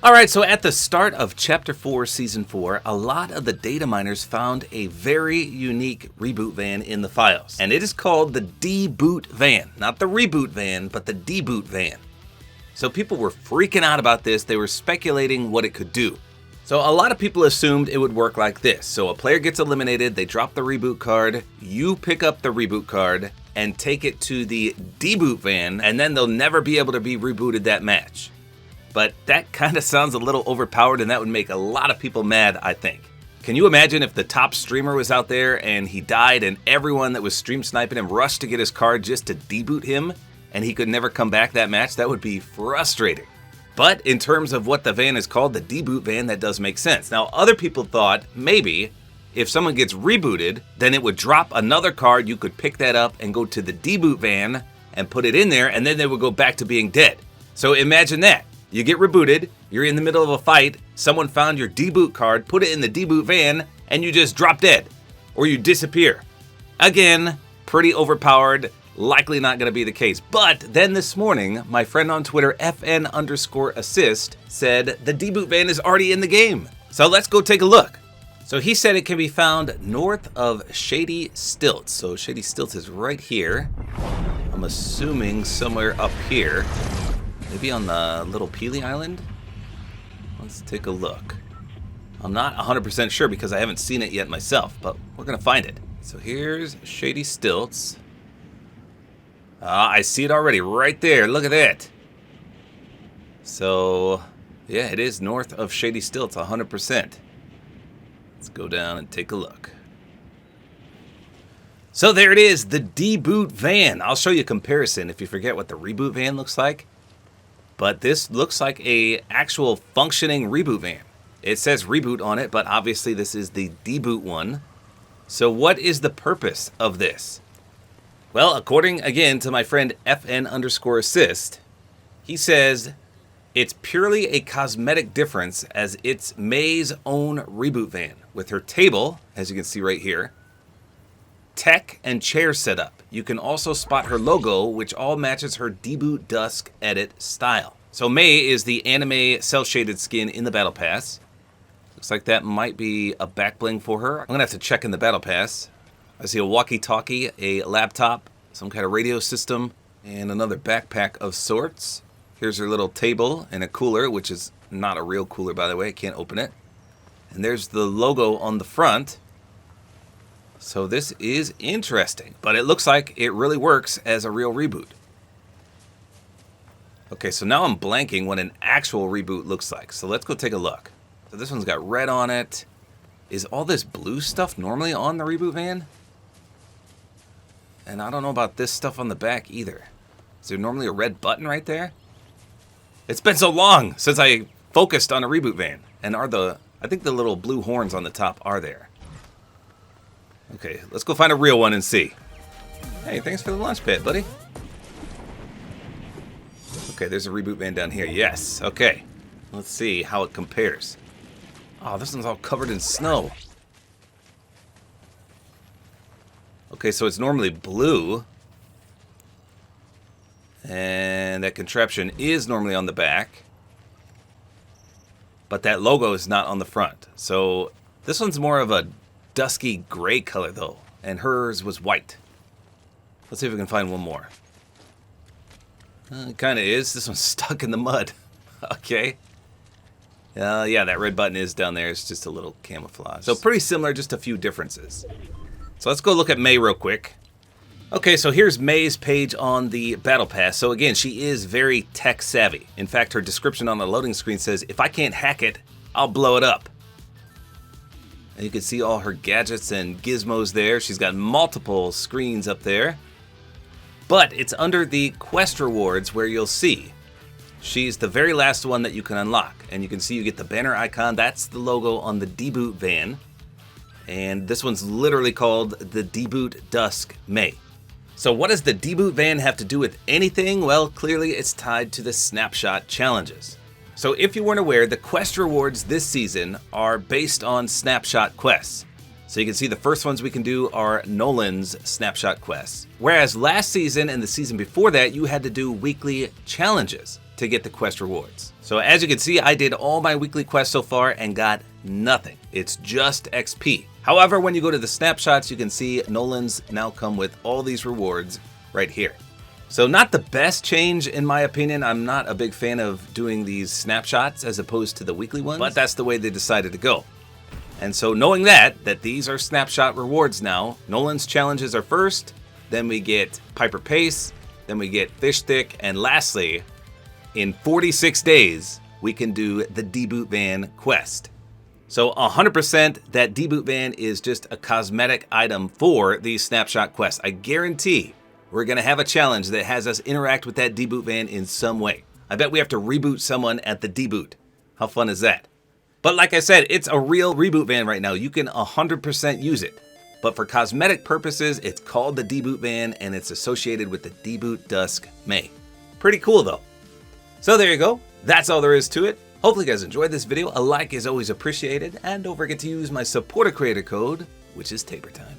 Alright, so at the start of Chapter 4, Season 4, a lot of the data miners found a very unique reboot van in the files. And it is called the Deboot van. Not the reboot van, but the Deboot van. So people were freaking out about this. They were speculating what it could do. So a lot of people assumed it would work like this. So a player gets eliminated, they drop the reboot card, you pick up the reboot card and take it to the Deboot van, and then they'll never be able to be rebooted that match. But that kind of sounds a little overpowered, and that would make a lot of people mad, I think. Can you imagine if the top streamer was out there and he died and everyone that was stream sniping him rushed to get his card just to deboot him and he could never come back that match? That would be frustrating. But in terms of what the van is called, the Deboot van, that does make sense. Now, other people thought maybe if someone gets rebooted, then it would drop another card. You could pick that up and go to the Deboot van and put it in there, and then they would go back to being dead. So imagine that. You get rebooted, you're in the middle of a fight, someone found your Deboot card, put it in the Deboot van, and you just drop dead. Or you disappear. Again, pretty overpowered, likely not going to be the case. But then this morning, my friend on Twitter, FN_assist, said the Deboot van is already in the game. So let's go take a look. So he said it can be found north of Shady Stilts. So Shady Stilts is right here. I'm assuming somewhere up here. Maybe on the little Peely Island? Let's take a look. I'm not 100% sure because I haven't seen it yet myself, but we're going to find it. So here's Shady Stilts. I see it already right there. Look at that. So, yeah, it is north of Shady Stilts, 100%. Let's go down and take a look. So there it is, the Deboot van. I'll show you a comparison if you forget what the reboot van looks like. But this looks like a actual functioning reboot van. It says reboot on it, but obviously this is the Deboot one. So what is the purpose of this? Well, according again to my friend FN_assist, he says it's purely a cosmetic difference as it's May's own reboot van with her table, as you can see right here, tech and chair setup. You can also spot her logo, which all matches her Deboot Dusk edit style. So May is the anime cel-shaded skin in the Battle Pass. Looks like that might be a back bling for her. I'm gonna have to check in the Battle Pass. I see a walkie-talkie, a laptop, some kind of radio system, and another backpack of sorts. Here's her little table and a cooler, which is not a real cooler, by the way. I can't open it. And there's the logo on the front. So this is interesting, but it looks like it really works as a real reboot. Okay, so now I'm blanking what an actual reboot looks like. So let's go take a look. So this one's got red on it. Is all this blue stuff normally on the reboot van? And I don't know about this stuff on the back either. Is there normally a red button right there? It's been so long since I focused on a reboot van. And I think the little blue horns on the top are there. Okay, let's go find a real one and see. Hey, thanks for the launch pad, buddy. Okay, there's a reboot van down here. Yes, okay. Let's see how it compares. Oh, this one's all covered in snow. Okay, so it's normally blue. And that contraption is normally on the back. But that logo is not on the front. So this one's more of a dusky gray color though, and hers was white. Let's see if we can find one more. It kind of is. This one's stuck in the mud. Okay. Yeah, that red button is down there. It's just a little camouflage. So pretty similar, just a few differences. So let's go look at May real quick. Okay, so here's May's page on the Battle Pass. So again, she is very tech savvy. In fact, her description on the loading screen says, if I can't hack it, I'll blow it up. And you can see all her gadgets and gizmos there. She's got multiple screens up there. But it's under the quest rewards where you'll see she's the very last one that you can unlock. And you can see you get the banner icon. That's the logo on the Deboot van. And this one's literally called the Deboot Dusk May. So what does the Deboot van have to do with anything? Well, clearly it's tied to the Snapshot challenges. So if you weren't aware, the quest rewards this season are based on Snapshot quests. So you can see the first ones we can do are Nolan's Snapshot quests. Whereas last season and the season before that, you had to do weekly challenges. to get the quest rewards. So as you can see, I did all my weekly quests so far and got nothing. It's just XP. However, when you go to the snapshots, you can see Nolan's now come with all these rewards right here. So not the best change in my opinion. I'm not a big fan of doing these snapshots as opposed to the weekly ones, but that's the way they decided to go. And so knowing that these are snapshot rewards now, Nolan's challenges are first, then we get Piper Pace, then we get Fish Stick, and lastly, in 46 days, we can do the Deboot Van quest. So 100% that Deboot Van is just a cosmetic item for these snapshot quests. I guarantee we're gonna have a challenge that has us interact with that Deboot Van in some way. I bet we have to reboot someone at the Deboot. How fun is that? But like I said, it's a real reboot van right now. You can 100% use it. But for cosmetic purposes, it's called the Deboot Van and it's associated with the Deboot Dusk May. Pretty cool though. So there you go. That's all there is to it. Hopefully you guys enjoyed this video. A like is always appreciated. And don't forget to use my Support-A-Creator code, which is Tabor time.